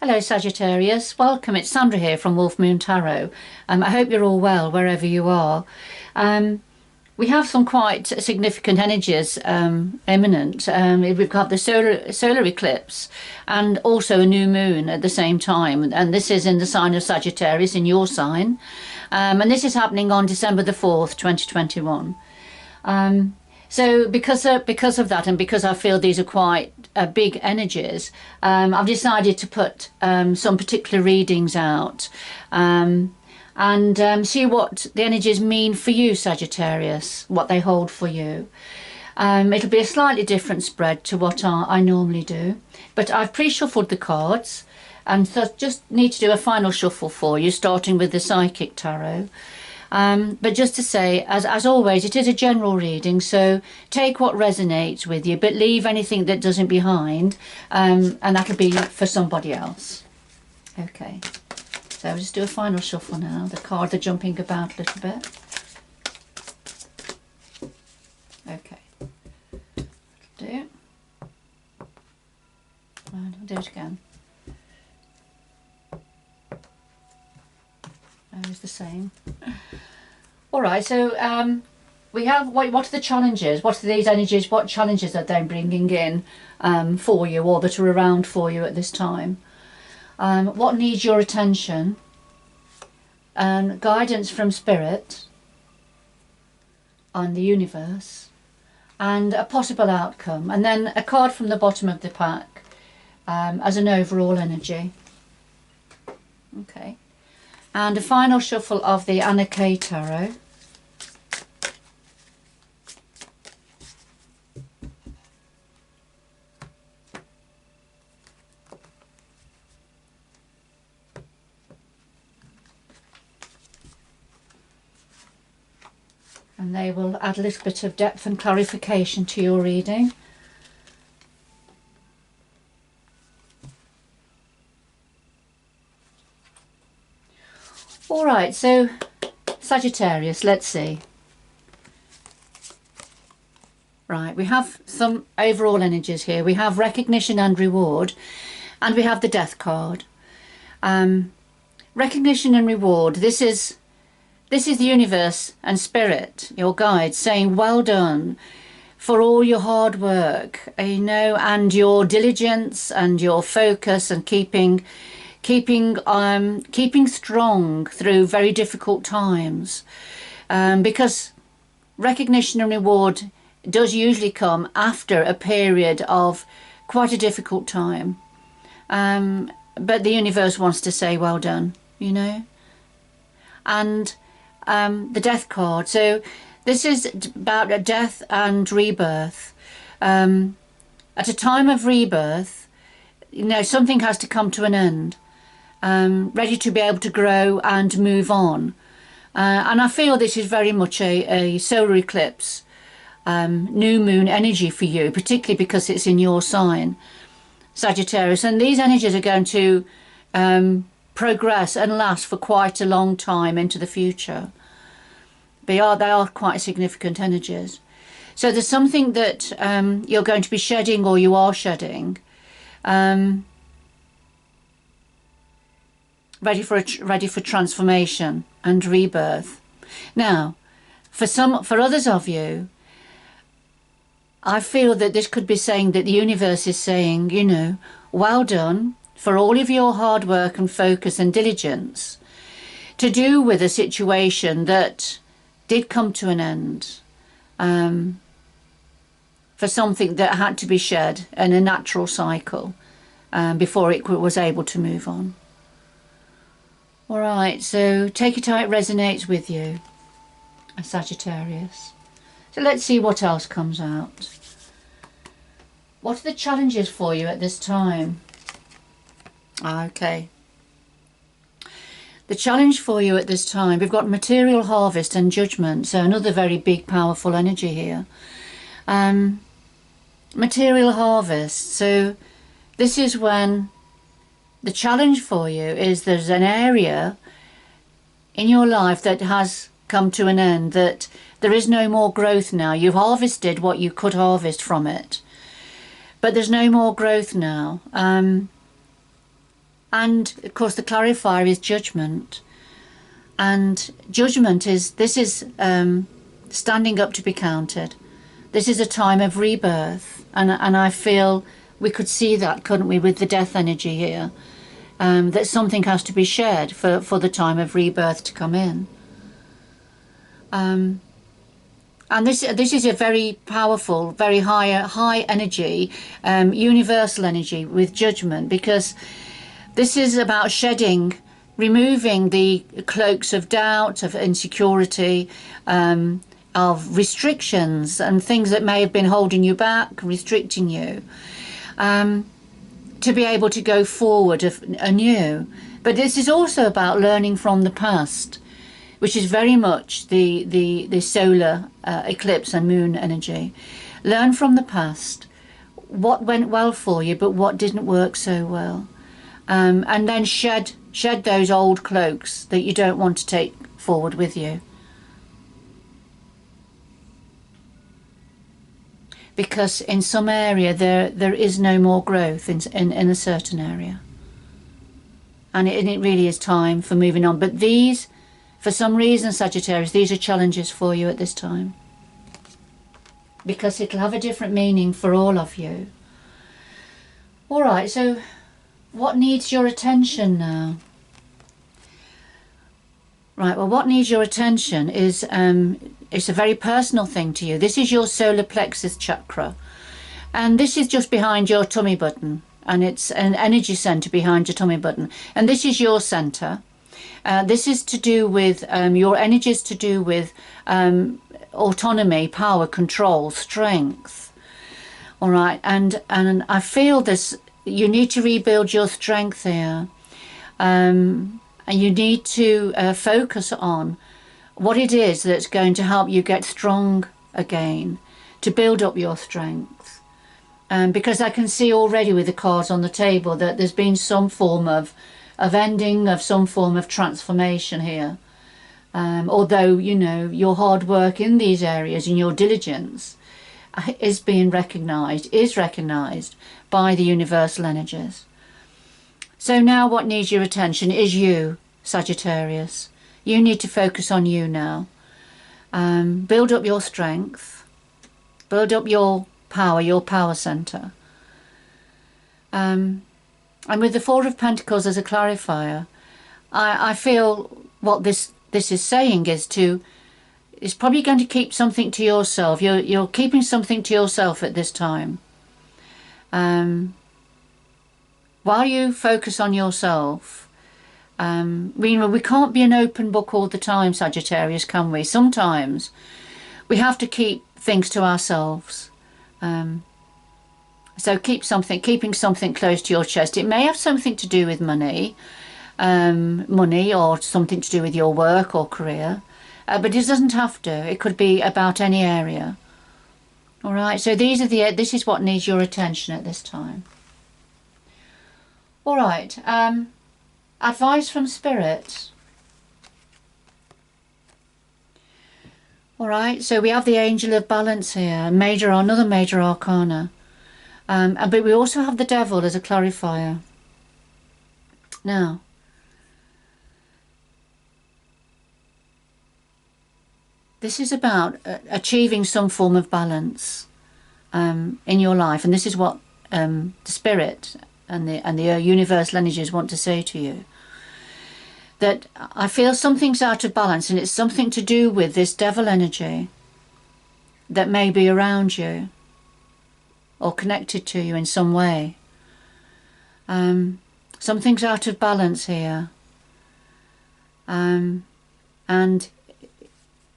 Hello Sagittarius, welcome. It's Sandra here from Wolf Moon Tarot. I hope you're all well wherever you are. We have some quite significant energies imminent. We've got the solar eclipse and also a new moon at the same time, and this is in the sign of Sagittarius, in your sign, and this is happening on December the 4th 2021. So because of that, and because I feel these are quite big energies, I've decided to put some particular readings out and see what the energies mean for you, Sagittarius, what they hold for you. It'll be a slightly different spread to what I normally do, but I've pre-shuffled the cards and so just need to do a final shuffle for you, starting with the Psychic Tarot. But just to say, as always, it is a general reading, so take what resonates with you, but leave anything that doesn't behind, and that'll be for somebody else. Okay, so I'll just do a final shuffle now. The cards are jumping about a little bit. Okay, that'll do. And I'll do it again. It's the same. All right, so we have what are the challenges? What are these energies? What challenges are they bringing in for you, or that are around for you at this time? What needs your attention? Guidance from Spirit on the universe, and a possible outcome, and then a card from the bottom of the pack as an overall energy. Okay. And a final shuffle of the Anarchy Tarot. And they will add a little bit of depth and clarification to your reading. All right, so Sagittarius, let's see. Right, we have some overall energies here. We have recognition and reward, and we have the Death card. Recognition and reward. This is the universe and Spirit, your guide, saying well done for all your hard work, you know, and your diligence and your focus and keeping strong through very difficult times, because recognition and reward does usually come after a period of quite a difficult time, but the universe wants to say well done, you know. And the Death card, so this is about a death and rebirth. At a time of rebirth, you know, something has to come to an end. Ready to be able to grow and move on, and I feel this is very much a solar eclipse, new moon energy for you, particularly because it's in your sign, Sagittarius, and these energies are going to progress and last for quite a long time into the future. They are quite significant energies. So there's something that you're going to be shedding, or you are shedding, ready for transformation and rebirth. Now, for others of you, I feel that this could be saying that the universe is saying, you know, well done for all of your hard work and focus and diligence to do with a situation that did come to an end, for something that had to be shed in a natural cycle before it was able to move on. All right, so take it how it resonates with you, Sagittarius. So let's see what else comes out. What are the challenges for you at this time? Okay. The challenge for you at this time, we've got material harvest and judgment, so another very big, powerful energy here. Material harvest, so this is when the challenge for you is there's an area in your life that has come to an end, that there is no more growth now. You've harvested what you could harvest from it, but there's no more growth now. And of course the clarifier is judgment. And judgment is, this is standing up to be counted. This is a time of rebirth. And I feel we could see that, couldn't we, with the death energy here, that something has to be shared for the time of rebirth to come in. And this is a very powerful, very high energy, universal energy with judgment, because this is about shedding, removing the cloaks of doubt, of insecurity, of restrictions and things that may have been holding you back, restricting you, to be able to go forward anew. But this is also about learning from the past, which is very much the solar eclipse and moon energy. Learn from the past, what went well for you, but what didn't work so well. And then shed those old cloaks that you don't want to take forward with you. Because in some area there is no more growth in a certain area. And it really is time for moving on. But these, for some reason, Sagittarius, these are challenges for you at this time. Because it'll have a different meaning for all of you. All right, so what needs your attention now? Right, well, what needs your attention is, it's a very personal thing to you. This is your solar plexus chakra. And this is just behind your tummy button. And it's an energy center behind your tummy button. And this is your center. This is to do with, your energy is to do with autonomy, power, control, strength. All right, and I feel this, you need to rebuild your strength here. And you need to focus on what it is that's going to help you get strong again, to build up your strength. Because I can see already with the cards on the table that there's been some form of ending, of some form of transformation here. Although, you know, your hard work in these areas and your diligence is being recognised, is recognised by the universal energies. So now what needs your attention is you, Sagittarius. You need to focus on you now. Build up your strength. Build up your power centre. And with the Four of Pentacles as a clarifier, I feel what this is saying is probably going to keep something to yourself. You're keeping something to yourself at this time. While you focus on yourself, we can't be an open book all the time, Sagittarius, can we? Sometimes we have to keep things to ourselves. So keeping something close to your chest. It may have something to do with money, or something to do with your work or career, but it doesn't have to. It could be about any area. All right. So this is what needs your attention at this time. All right. Advice from Spirit. All right. So we have the Angel of Balance here, another major arcana. But we also have the Devil as a clarifier. Now, this is about achieving some form of balance in your life, and this is what the Spirit and the universal energies want to say to you. That I feel something's out of balance, and it's something to do with this Devil energy that may be around you or connected to you in some way. Something's out of balance here. And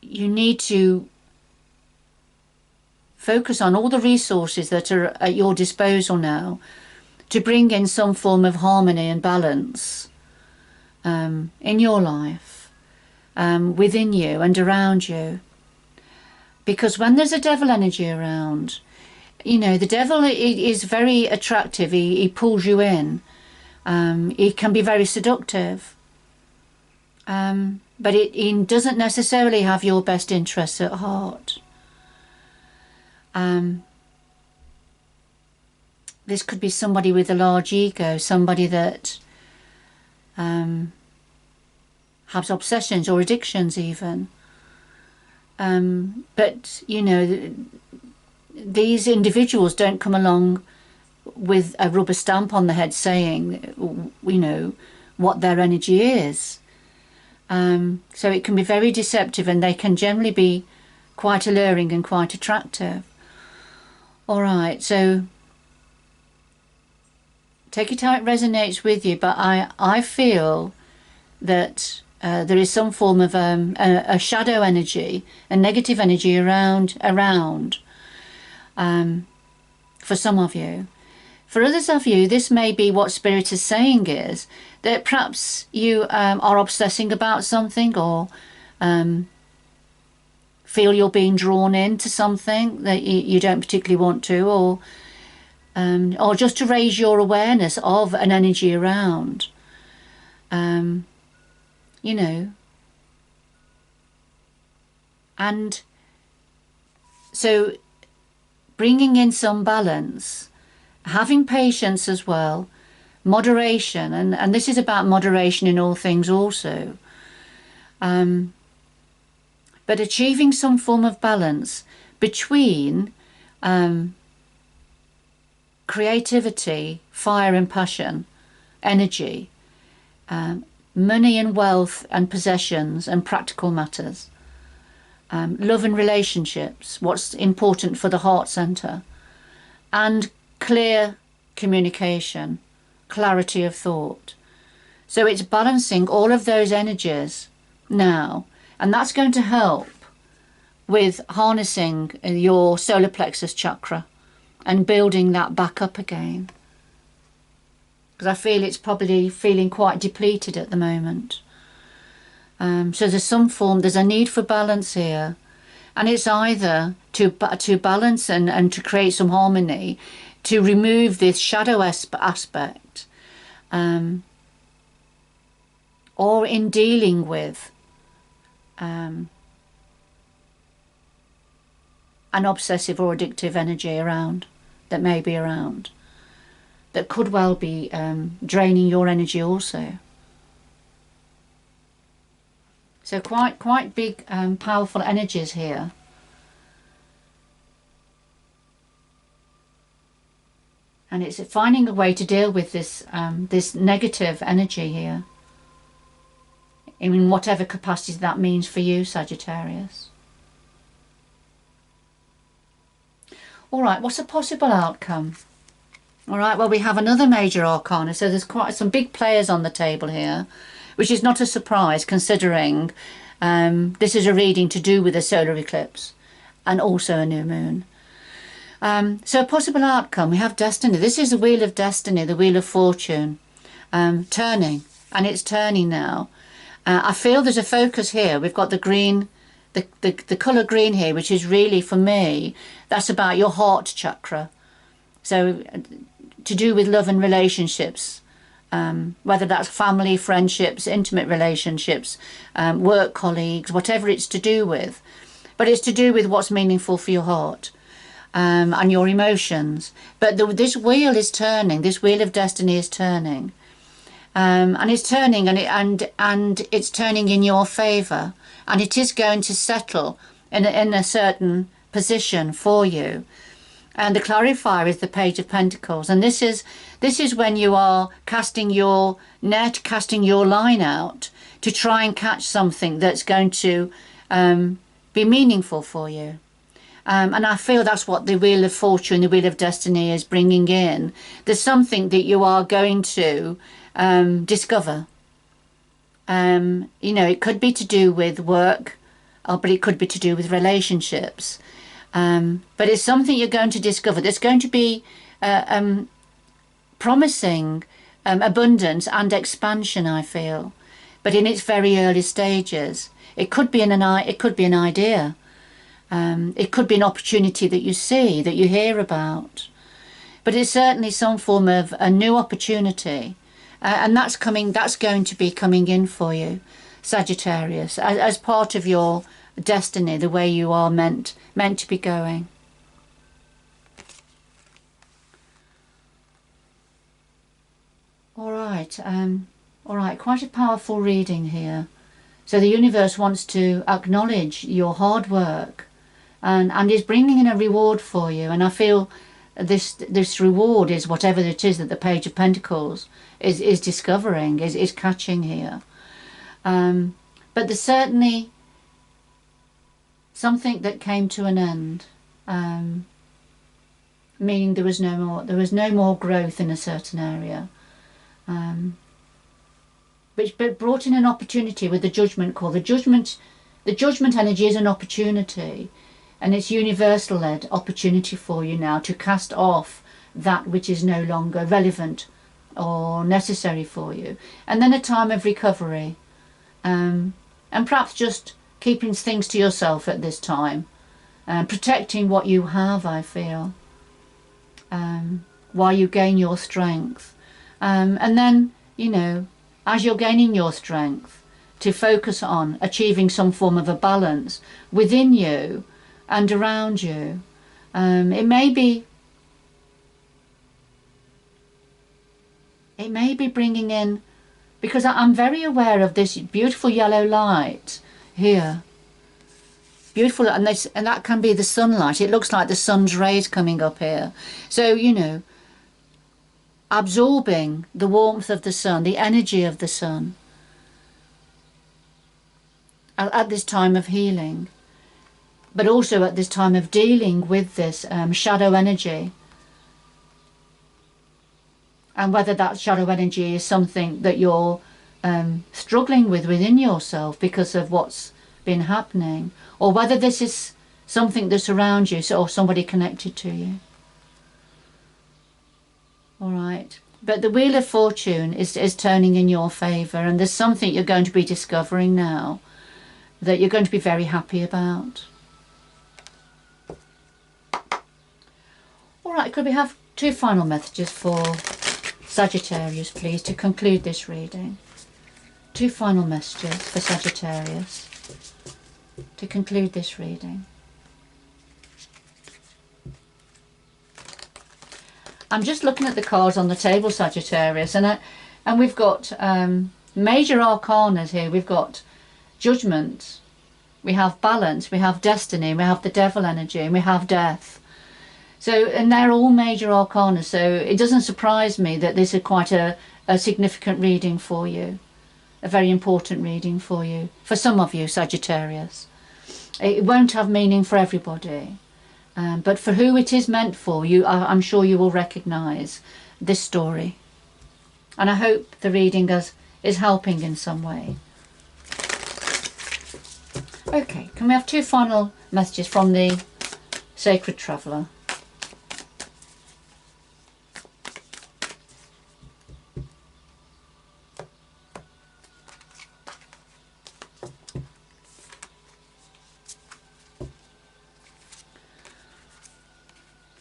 you need to focus on all the resources that are at your disposal now to bring in some form of harmony and balance in your life, within you and around you. Because when there's a Devil energy around, you know, the Devil is very attractive. He pulls you in. He can be very seductive. But he doesn't necessarily have your best interests at heart. This could be somebody with a large ego, somebody that has obsessions or addictions even. But, you know, these individuals don't come along with a rubber stamp on the head saying, you know, what their energy is. So it can be very deceptive, and they can generally be quite alluring and quite attractive. All right, so take it how it resonates with you, but I feel that there is some form of a shadow energy, a negative energy around for some of you. For others of you, this may be what Spirit is saying, is that perhaps you are obsessing about something, or feel you're being drawn into something that you don't particularly want to, or just to raise your awareness of an energy around. You know, and so bringing in some balance, having patience as well, moderation, and this is about moderation in all things also, but achieving some form of balance between creativity, fire and passion, energy, money and wealth and possessions and practical matters, love and relationships, what's important for the heart center, and clear communication, clarity of thought. So it's balancing all of those energies now, and that's going to help with harnessing your solar plexus chakra and building that back up again. Because I feel it's probably feeling quite depleted at the moment. So there's a need for balance here, and it's either to balance and to create some harmony, to remove this shadow aspect, or in dealing with an obsessive or addictive energy that may be around, that could well be draining your energy also. So quite big, powerful energies here. And it's finding a way to deal with this this negative energy here, in whatever capacity that means for you, Sagittarius. All right, what's a possible outcome? All right, well, we have another major arcana, so there's quite some big players on the table here, which is not a surprise considering this is a reading to do with a solar eclipse and also a new moon. So a possible outcome, we have destiny. This is the wheel of destiny, the wheel of fortune, turning, and it's turning now. I feel there's a focus here. We've got the green, the colour green here, which is really, for me, that's about your heart chakra. So to do with love and relationships, whether that's family, friendships, intimate relationships, work colleagues, whatever it's to do with. But it's to do with what's meaningful for your heart. And your emotions. But this wheel is turning. This wheel of destiny is turning, and it's turning, and it's turning in your favour, and it is going to settle in a certain position for you. And the clarifier is the Page of Pentacles, and this is when you are casting your net, casting your line out to try and catch something that's going to be meaningful for you. And I feel that's what the Wheel of Fortune, the Wheel of Destiny is bringing in. There's something that you are going to discover. You know, it could be to do with work, but it could be to do with relationships. But it's something you're going to discover that's going to be promising abundance and expansion, I feel. But in its very early stages. It could be an idea. It could be an opportunity that you see, that you hear about. But it's certainly some form of a new opportunity. And that's going to be coming in for you, Sagittarius, as part of your destiny, the way you are meant to be going. All right. All right, quite a powerful reading here. So the universe wants to acknowledge your hard work and is bringing in a reward for you. And I feel this reward is whatever it is that the Page of Pentacles is discovering, is catching here. But there's certainly something that came to an end, meaning there was no more growth in a certain area. But brought in an opportunity with the judgment call. The judgment energy is an opportunity, and it's universal-led opportunity for you now to cast off that which is no longer relevant or necessary for you. And then a time of recovery, and perhaps just keeping things to yourself at this time, protecting what you have, I feel, while you gain your strength. And then, you know, as you're gaining your strength, to focus on achieving some form of a balance within you and around you. It may be bringing in, because I'm very aware of this beautiful yellow light here. Beautiful, and that can be the sunlight. It looks like the sun's rays coming up here. So, you know, absorbing the warmth of the sun, the energy of the sun at this time of healing, but also at this time of dealing with this shadow energy. And whether that shadow energy is something that you're struggling with within yourself because of what's been happening, or whether this is something that's around you, or somebody connected to you. All right, but the Wheel of Fortune is turning in your favour, and there's something you're going to be discovering now that you're going to be very happy about. All right, could we have 2 final messages for Sagittarius, please, to conclude this reading? 2 final messages for Sagittarius to conclude this reading. I'm just looking at the cards on the table, Sagittarius, and we've got major arcanas here. We've got judgment, we have balance, we have destiny, we have the devil energy, and we have death. So, and they're all major arcana, so it doesn't surprise me that this is quite a significant reading for you, a very important reading for you, for some of you, Sagittarius. It won't have meaning for everybody. But for who it is meant for, I'm sure you will recognise this story. And I hope the reading is helping in some way. Okay, can we have 2 final messages from the Sacred Traveller?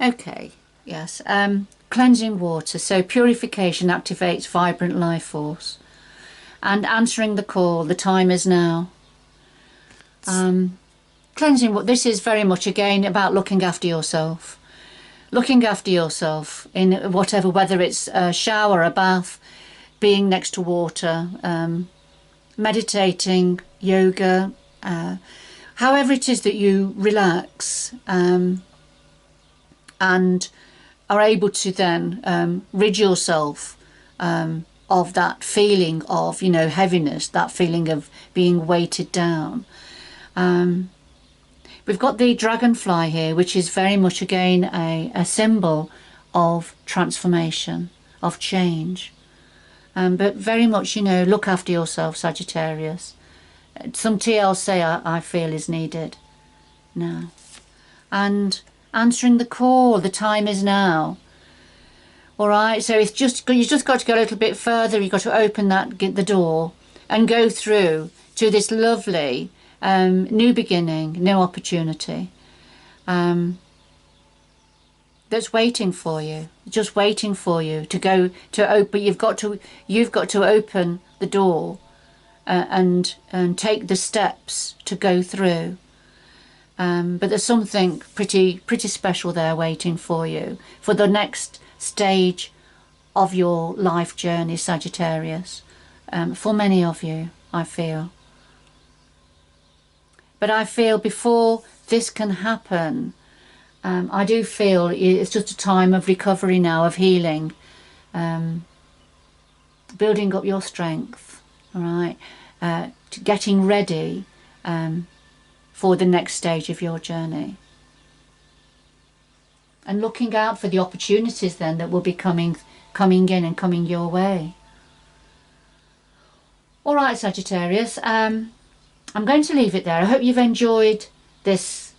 Okay, yes, cleansing water, so purification activates vibrant life force. And answering the call, the time is now. Cleansing, this is very much again about looking after yourself. Looking after yourself in whatever, whether it's a shower, a bath, being next to water, meditating, yoga, however it is that you relax, and are able to then rid yourself of that feeling of, you know, heaviness, that feeling of being weighted down. We've got the dragonfly here, which is very much again a symbol of transformation, of change. But very much, you know, look after yourself, Sagittarius. Some TLC I feel is needed now. And answering the call, the time is now. All right, so it's just, you've just got to go a little bit further. You've got to open the door and go through to this lovely new beginning, new opportunity that's waiting for you, just waiting for you to go to open. You've got to open the door and take the steps to go through. But there's something pretty special there waiting for you for the next stage of your life journey, Sagittarius. for many of you, I feel. But I feel before this can happen, I do feel it's just a time of recovery now, of healing, building up your strength, all right, getting ready for the next stage of your journey. And looking out for the opportunities then that will be coming in and coming your way. All right, Sagittarius, I'm going to leave it there. I hope you've enjoyed this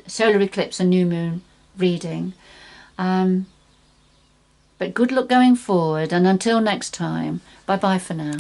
solar eclipse and new moon reading. But good luck going forward, and until next time, bye bye for now.